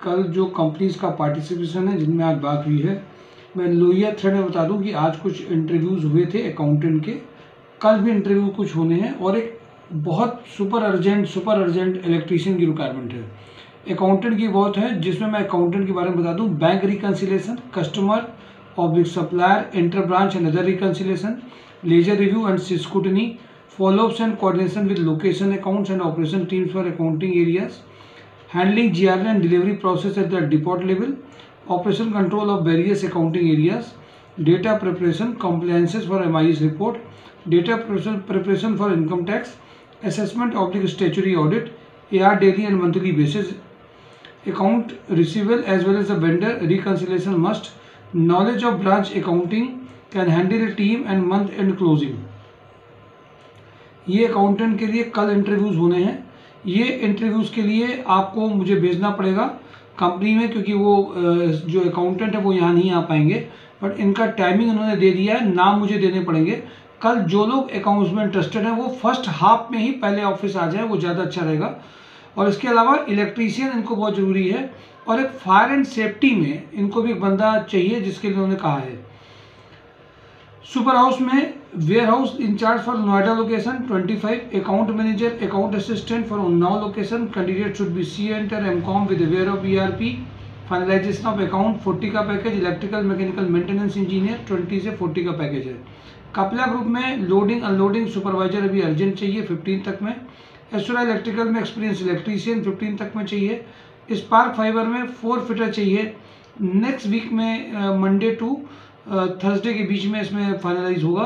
कल जो कंपनीज़ का पार्टिसिपेशन है जिनमें आज बात हुई है, मैं लोहिया थ्रेड में बता दूं कि आज कुछ इंटरव्यूज़ हुए थे अकाउंटेंट के, कल भी इंटरव्यू कुछ होने हैं और एक बहुत सुपर अर्जेंट इलेक्ट्रीशियन की रिक्वायरमेंट है। अकाउंटेंट की बहुत है, जिसमें मैं अकाउंटेंट के बारे में बता दूं, bank reconciliation, customer oblique supplier, inter branch and other reconciliation, ledger review and scrutiny, follow-ups and coordination with location accounts and operation teams for accounting areas, handling GRN and delivery process at the depot level, operation control of various accounting areas, data preparation, compliances for MIS report, data preparation for income tax, assessment of the statutory audit, AR daily and monthly basis, account receivable as well as the vendor reconciliation must, knowledge of branch accounting, can handle a team and month end closing। ये accountant के लिए कल interviews होने हैं। ये interviews के लिए आपको मुझे भेजना पड़ेगा कंपनी में, क्योंकि वो जो अकाउंटेंट है वो यहाँ नहीं आ पाएंगे, बट इनका टाइमिंग उन्होंने दे दिया है, नाम मुझे देने पड़ेंगे। कल जो लोग अकाउंट्स में इंटरेस्टेड हैं वो फर्स्ट हाफ में ही पहले ऑफिस आ जाए, वो ज़्यादा अच्छा रहेगा। और इसके अलावा इलेक्ट्रीशियन इनको बहुत ज़रूरी है, और एक फायर एंड सेफ्टी में इनको भी एक बंदा चाहिए जिसके लिए उन्होंने कहा है। सुपर हाउस में warehouse incharge for Noida location 25, account manager, account assistant for Unnao location, candidate should be C inter MCom with aware of ERP, finalisation of account 40 का package, electrical mechanical maintenance engineer 20 से 40 का package है। कपला group में loading unloading supervisor अभी urgent चाहिए 15 तक में। एस्ट्रा इलेक्ट्रिकल में एक्सपीरियंस इलेक्ट्रीशियन 15 तक में चाहिए। स्पार्क फाइबर में 4 फिटर चाहिए। नेक्स्ट वीक में मंडे टू थर्सडे के बीच में इसमें फाइनलाइज होगा।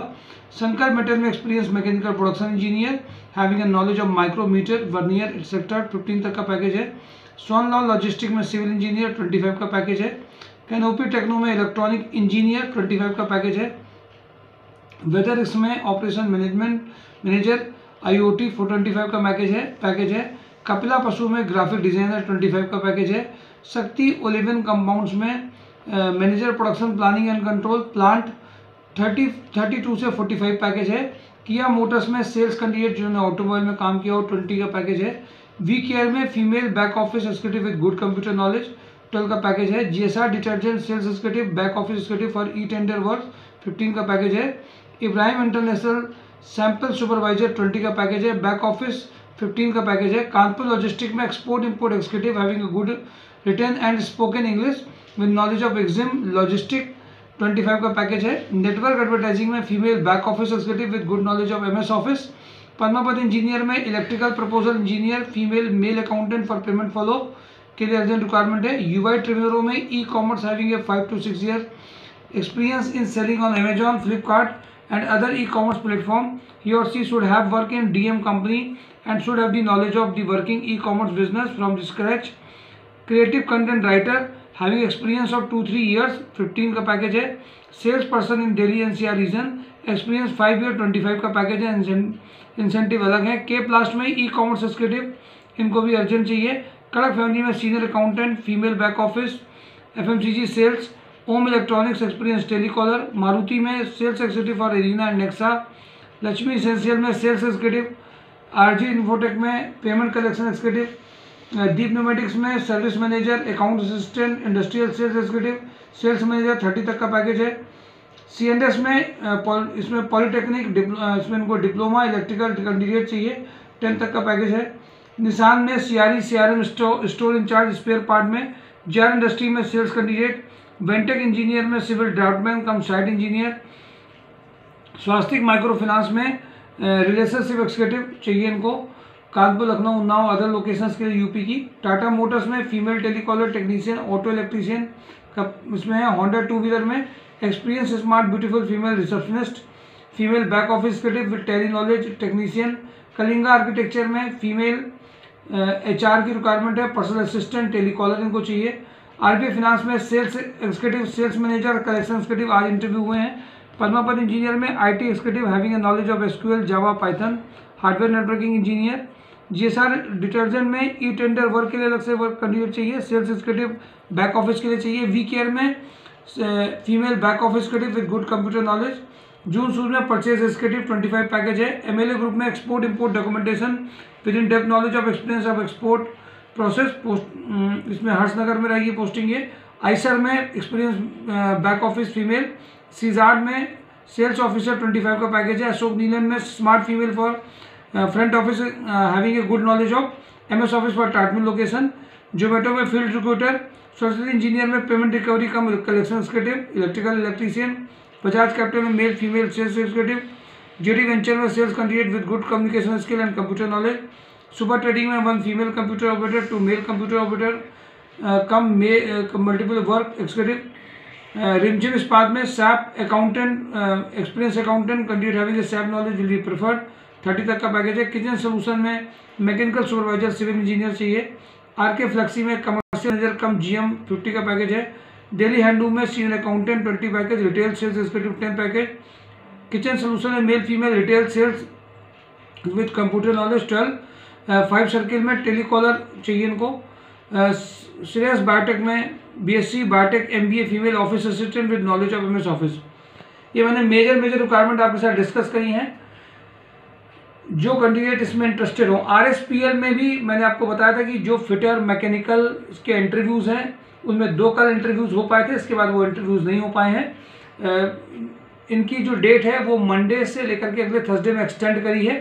शंकर मेटल में experience mechanical production engineer having a knowledge of micrometer vernier etcetera 15 तक का पैकेज है। सोनलाल लॉजिस्टिक में सिविल इंजीनियर 25 का पैकेज है। कैनोपी टेक्नो में इलेक्ट्रॉनिक इंजीनियर 25 का पैकेज है। वेदर इसमें ऑपरेशन मैनेजमेंट मैनेजर IoT 425 का पैकेज है। कपिला पशु में ग्राफिक डिजाइनर 25 का पैकेज है। शक्ति ओलिवन कंपाउंड्स में manager production planning and control plant 32 से 45 पैकेज है। किया मोटर्स में सेल्स कैंडिडेट जिन्होंने ऑटोमोबाइल में काम किया हो 20 का पैकेज है। वी केयर में female back office executive with good computer knowledge 12 का पैकेज है। GSR detergent sales executive back office executive for e tender work 15 का पैकेज है। इब्राहिम इंटरनेशनल सैंपल सुपरवाइजर 20 का पैकेज है। बैक ऑफिस 15 का package है। Kanpur logistic में export import executive having a good written and spoken English with knowledge of exim logistic 25 का package है। Network advertising में female back office executive with good knowledge of MS office. Padmapat engineer में electrical proposal engineer female male accountant for payment follow के लिए urgent requirement है। UI ट्रेवरो में ecommerce having a 5 to 6 year experience in selling on Amazon, Flipkart and other e-commerce platform. He or she should have worked in DM company and should have the knowledge of the working e-commerce business from the scratch. Creative content writer having experience of 2-3 years 15 का package है। Sales person in Delhi NCR region experience 5 year 25 का package है। Incentive अलग है। के प्लास्ट में e-commerce executive इनको भी अर्जेंट चाहिए। कड़क फैमिली में senior accountant female back office FMCG sales. Om electronics experience telecaller. Maruti में sales executive for Arena and Nexa. Lakshmi essential में सेल्स एग्जीक्यूटिव। RG इन्फोटेक में payment collection executive. Deep pneumatics में service manager account assistant industrial sales executive sales manager 30 तक का package है। C&S में इसमें polytechnic इसमें इनको डिप्लोमा इलेक्ट्रिकल कैंडिडेट चाहिए 10 तक का पैकेज है। निशान में CRM store incharge spare part में। जार इंडस्ट्री में सेल्स कैंडिडेट। वेंटेक इंजीनियर में civil draftsman cum site engineer. Swastik micro finance में रिलेशनशिप एक्जीक्यूटिव चाहिए इनको। कानपुर लखनऊ उन्नाव अदर लोकेशंस के लिए UP की। टाटा मोटर्स में female telecaller technician auto electrician का इसमें है। होंडा 2 व्हीलर में experience smart beautiful female receptionist female back office executive with tele knowledge technician. Kalinga architecture में फीमेल HR की रिक्वायरमेंट है। पर्सनल असिस्टेंट टेलीकॉलर इनको चाहिए। RBI फाइनेंस में sales executive sales manager collection executive आज इंटरव्यू हुए हैं। पद्मापत इंजीनियर में IT executive having a knowledge of SQL Java Python hardware networking engineer. GSR detergent में ई टेंडर वर्क के लिए अलग से वर्क कैंडिडेट चाहिए। सेल्स एग्जीक्यूटिव बैक ऑफिस के लिए चाहिए। वी केयर में female back office executive with good computer knowledge. जून सूज में परचेज एग्जीक्यूटिव 25 पैकेज है। MLA ग्रुप में export import documentation with in depth knowledge of experience of export process post इसमें हर्षनगर में रहेगी पोस्टिंग ये। आइसर में एक्सपीरियंस बैक ऑफिस फीमेल। सीजार्ड में sales officer 25 का पैकेज है। अशोक नीलन में smart female for front office having a good knowledge of MS office for Tatmill location. Zomato में फील्ड रिक्रूटर। सरस्वती इंजीनियर में payment recovery cum collection executive. Electrical electrician. Bajaj capital में male female sales executive. JD venture में sales candidate with good communication skill and computer knowledge. Super trading में 1 female computer operator 2 male computer operator cum multiple work executive. Rimjhim Ispat में SAP accountant experience accountant candidate having a SAP knowledge will be preferred. 30 तक का package है। Kitchen solution में mechanical supervisor civil engineer चाहिए। RK flexi में commercial manager cum GM 50 का package है। Delhi handloom में senior accountant 20 package. Retail sales executive 10 package. Kitchen solution में male female retail sales with computer knowledge 12। 5 circle में telecaller चाहिए इनको। श्रेयस बायोटेक में BSc biotech MBA female office assistant with knowledge of MS office. ये मैंने major requirement आपके साथ discuss करी हैं। जो कैंडिडेट इसमें इंटरेस्टेड हो, RSPL में भी मैंने आपको बताया था कि जो फिटर मैकेनिकल के इंटरव्यूज़ हैं उनमें 2 कल इंटरव्यूज़ हो पाए थे, इसके बाद वो इंटरव्यूज़ नहीं हो पाए हैं। इनकी जो डेट है वो मंडे से लेकर के अगले थर्सडे में एक्सटेंड करी है।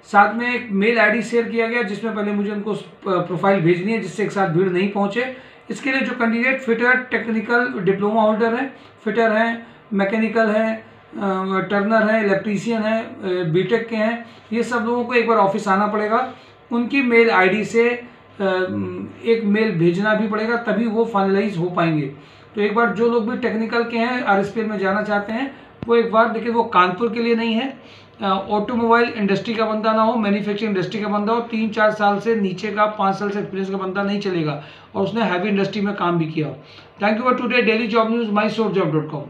साथ में एक मेल ID शेयर किया गया जिसमें पहले मुझे उनको प्रोफाइल भेजनी है जिससे एक साथ भीड़ नहीं पहुंचे। इसके लिए जो candidate fitter technical diploma holder हैं, फिटर हैं, मैकेनिकल हैं, टर्नर हैं, इलेक्ट्रीशियन हैं, बीटेक के हैं, ये सब लोगों को एक बार ऑफिस आना पड़ेगा। उनकी मेल ID से एक मेल भेजना भी पड़ेगा तभी वो फाइनलाइज हो पाएंगे। तो एक बार जो लोग भी टेक्निकल के हैं RSPL में जाना चाहते हैं वो एक बार देखिए, वो कानपुर के लिए नहीं है, ऑटोमोबाइल इंडस्ट्री का बंदा ना हो, मैन्युफैक्चरिंग इंडस्ट्री का बंदा हो, 3-4 साल से नीचे का 5 साल से एक्सपीरियंस का बंदा नहीं चलेगा और उसने हैवी इंडस्ट्री में काम भी किया हो। Thank you for today daily job news, mysourcejobs.com।